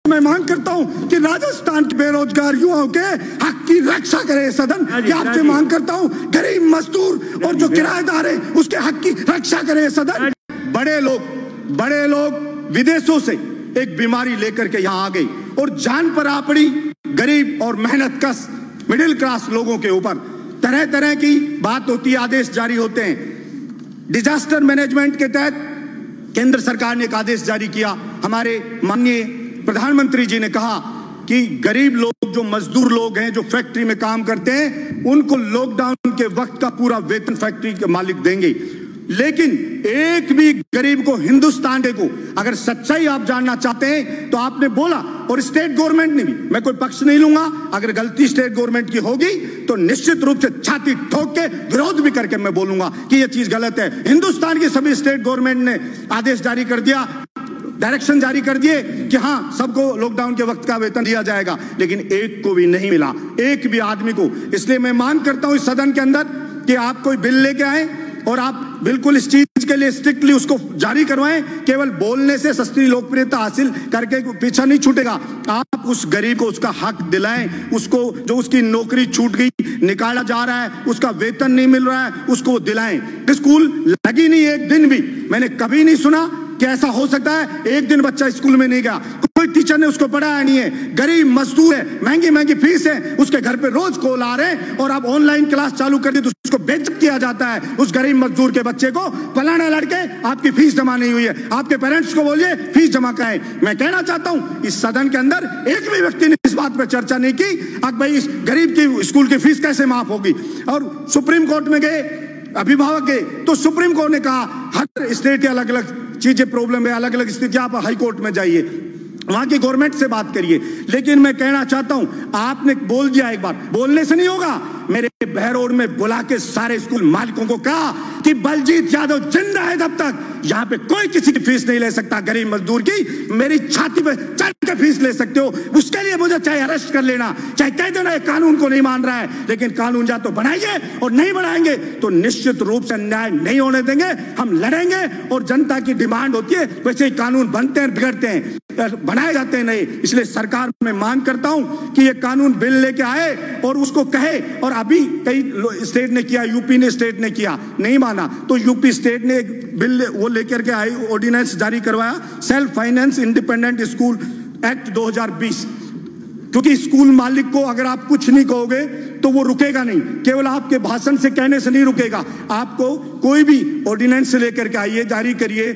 मैं मांग करता हूं कि राजस्थान के बेरोजगार युवाओं के हक की रक्षा करे सदन। कि आपसे मांग करता हूं गरीब मजदूर और जो किराएदार है उसके हक की रक्षा करे सदन। बड़े लोग विदेशों से एक बीमारी लेकर के यहाँ आ गई और जान पर आ पड़ी गरीब और मेहनत कश मिडिल क्लास लोगों के ऊपर। तरह तरह की बात होती है, आदेश जारी होते हैं। डिजास्टर मैनेजमेंट के तहत केंद्र सरकार ने एक आदेश जारी किया। हमारे माननीय प्रधानमंत्री जी ने कहा कि गरीब लोग, जो मजदूर लोग हैं, जो फैक्ट्री में काम करते हैं, उनको लॉकडाउन के वक्त का पूरा वेतन फैक्ट्री के मालिक देंगे। लेकिन एक भी गरीब को, हिंदुस्तान को, अगर सच्चाई आप जानना चाहते हैं तो आपने बोला, और स्टेट गवर्नमेंट ने भी, मैं कोई पक्ष नहीं लूंगा, अगर गलती स्टेट गवर्नमेंट की होगी तो निश्चित रूप से छाती ठोक के विरोध भी करके मैं बोलूंगा कि यह चीज गलत है। हिंदुस्तान की सभी स्टेट गवर्नमेंट ने आदेश जारी कर दिया, डायरेक्शन जारी कर दिए कि हां सबको लॉकडाउन के वक्त का वेतन दिया जाएगा, लेकिन एक को भी नहीं मिला, एक भी आदमी को। इसलिए मैं मांग करता हूं इस सदन के अंदर कि आप कोई बिल लेके आए और आप बिल्कुल इस चीज के लिए स्ट्रिक्टली उसको जारी करवाएं। केवल बोलने से सस्ती लोकप्रियता हासिल करके पीछा नहीं छूटेगा। आप उस गरीब को उसका हक दिलाएं, उसको जो उसकी नौकरी छूट गई, निकाला जा रहा है, उसका वेतन नहीं मिल रहा है, उसको दिलाएं। स्कूल लगी नहीं एक दिन भी, मैंने कभी नहीं सुना कि ऐसा हो सकता है एक दिन बच्चा स्कूल में नहीं गया, कोई टीचर ने उसको पढ़ाया नहीं है। गरीब मजदूर है, महंगी महंगी फीस है, उसके घर पे रोज कॉल आ रहे हैं और आप ऑनलाइन क्लास चालू कर दी तो उसको बेइज्जत किया जाता है। उस गरीब मजदूर के बच्चे को, फलाना लड़के आपकी फीस जमा नहीं हुई है, आपके पेरेंट्स को बोलिए फीस जमा कराएं। मैं कहना चाहता हूं इस सदन के अंदर एक भी व्यक्ति ने इस बात पर चर्चा नहीं की अब भाई इस गरीब की स्कूल की फीस कैसे माफ होगी। और सुप्रीम कोर्ट में गए, अभिभावक गए, तो सुप्रीम कोर्ट ने कहा हर स्टेट के अलग अलग चीजें प्रॉब्लम है, अलग अलग स्थिति, आप हाई कोर्ट में जाइए, वहां की गवर्नमेंट से बात करिए। लेकिन मैं कहना चाहता हूं, आपने बोल दिया एक बार, बोलने से नहीं होगा। मेरे बहरोड में बुला के सारे स्कूल मालिकों को कहा कि बलजीत यादव जिंदा है तब तक यहां पे कोई किसी की फीस नहीं ले सकता, गरीब मजदूर की। मेरी छाती पे चढ़ के फीस ले सकते हो, उसके लिए मुझे चाहे अरेस्ट कर लेना, चाहे कह देना ये कानून को नहीं मान रहा है, लेकिन कानून या तो बनाइए और नहीं बनाएंगे तो निश्चित रूप से अन्याय नहीं होने देंगे। हम लड़ेंगे और जनता की डिमांड होती है, वैसे ही कानून बनते हैं, बिगड़ते हैं, बनाए जाते हैं नहीं। इसलिए सरकार में मांग करता हूं कि ये कानून बिल लेके आए और उसको कहे। और अभी कई स्टेट ने किया, यूपी ने स्टेट ने किया, नहीं माना तो यूपी स्टेट ने एक बिल वो लेकर के आई, ऑर्डिनेंस जारी करवाया, self finance independent school act 2020। क्योंकि स्कूल मालिक को अगर आप कुछ नहीं कहोगे तो वो रुकेगा नहीं, केवल आपके भाषण से कहने से नहीं रुकेगा। आपको कोई भी ऑर्डिनेंस लेकर के आइए, जारी करिए,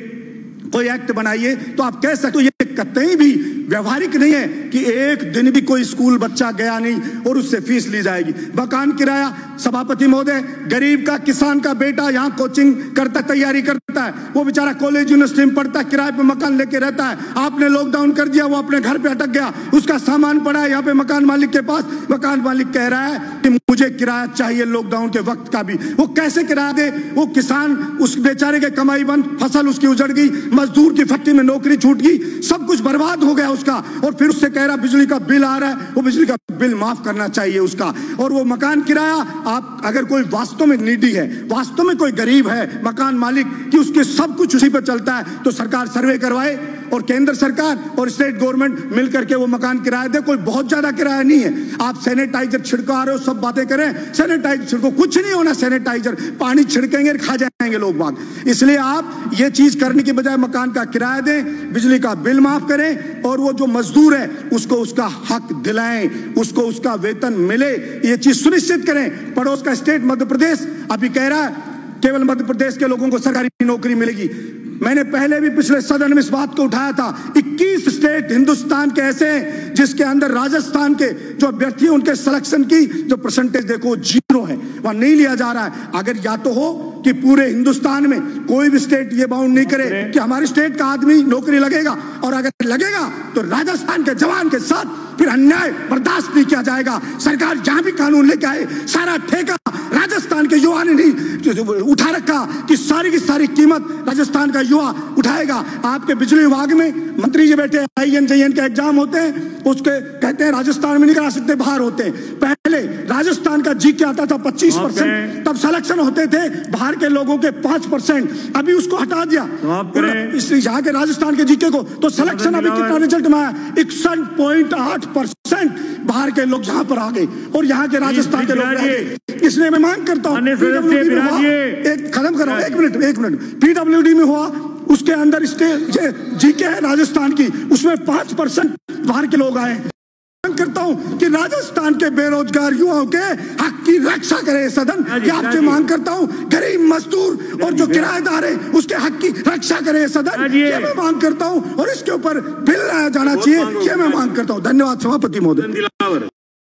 कोई एक्ट बनाइए तो आप कह सकते हो। ये कतई भी व्यवहारिक नहीं है कि एक दिन भी कोई स्कूल बच्चा गया नहीं और उससे फीस ली जाएगी। मकान किराया, सभापति महोदय, गरीब का, किसान का बेटा यहाँ कोचिंग करता, तैयारी करता है, वो बेचारा कॉलेज यूनिवर्सिटी में पढ़ता है, किराए पे मकान लेके रहता है। आपने लॉकडाउन कर दिया, वो अपने घर पे अटक गया, उसका सामान पड़ा है यहाँ पे मकान मालिक के पास। मकान मालिक कह रहा है कि मुझे किराया चाहिए लॉकडाउन के वक्त का भी। वो कैसे किराया दे? वो किसान, उस बेचारे के कमाई बंद, फसल उसकी उजड़ गई, मजदूर की फैक्ट्री में नौकरी छूट गई, सब कुछ बर्बाद हो गया उसका। और फिर उससे कह रहा बिजली का बिल आ रहा है, वो बिजली का बिल माफ करना चाहिए उसका। और वो मकान किराया, आप अगर कोई वास्तव में नीडी है, वास्तव में कोई गरीब है, मकान मालिक कि उसके सब कुछ उसी पर चलता है, तो सरकार सर्वे करवाए और केंद्र सरकार और स्टेट गवर्नमेंट मिलकर के वो मकान किराया दे। कोई बहुत ज्यादा किराया नहीं है। आप सैनिटाइजर छिड़का रहे हो, सब बातें करें, सैनिटाइजर छिड़को, कुछ नहीं होना सैनिटाइजर, पानी छिड़केंगे खा जाएंगे लोग बाग। इसलिए आप ये चीज करने की बजाय मकान का किराया दें, बिजली का बिल माफ करें और वो जो मजदूर है उसको उसका हक दिलाएं, उसको उसका वेतन मिले, ये चीज सुनिश्चित करें। पड़ोस का स्टेट मध्य प्रदेश अभी कह रहा है केवल मध्य प्रदेश के लोगों को सरकारी नौकरी मिलेगी। मैंने पहले भी पिछले सदन में इस बात को उठाया था। 21 स्टेट हिंदुस्तान के ऐसे हैं जिसके अंदर राजस्थान के जो अभ्यर्थी हैं उनके सिलेक्शन की जो परसेंटेज देखो 0 है, वहां नहीं लिया जा रहा है। अगर या तो हो कि पूरे हिंदुस्तान में कोई भी स्टेट ये बाउंड नहीं करे कि हमारे स्टेट का आदमी नौकरी लगेगा, और अगर लगेगा तो राजस्थान के जवान के साथ फिर अन्याय बर्दाश्त नहीं किया जाएगा। सरकार जहां भी कानून लेके आए, सारा ठेका राजस्थान के युवा ने नहीं उठा रखा कि सारी की सारी कीमत राजस्थान का युवा उठाएगा। आपके बिजली विभाग में मंत्री जी बैठे, INJN के एग्जाम होते हैं, उसके कहते हैं राजस्थान में नहीं करा सकते, बाहर होते हैं। पहले पहले राजस्थान का जीके आता था 25%, तब सिलेक्शन होते थे बाहर के लोगों के 5%, अभी उसको हटा दिया इस यहाँ के राजस्थान के जीके को, तो सिलेक्शन अभी कितना रिजल्ट में आया 61.8% बाहर के लोग यहाँ पर आ गए और यहाँ के राजस्थान के लोग रह गए। इसलिए मैं मांग करता हूँ एक खत्म करो, एक मिनट पीडब्ल्यूडी में हुआ, उसके अंदर जीके है राजस्थान की, उसमें 5% बाहर के लोग आए। मांग करता हूं कि राजस्थान के बेरोजगार युवाओं के हक की रक्षा करे सदन, ये आपसे मांग करता हूं। गरीब मजदूर और जो किराएदार है उसके हक की रक्षा करे सदन, ये मैं मांग करता हूं और इसके ऊपर बिल लाया जाना चाहिए, ये मैं मांग करता हूं। धन्यवाद सभापति महोदय।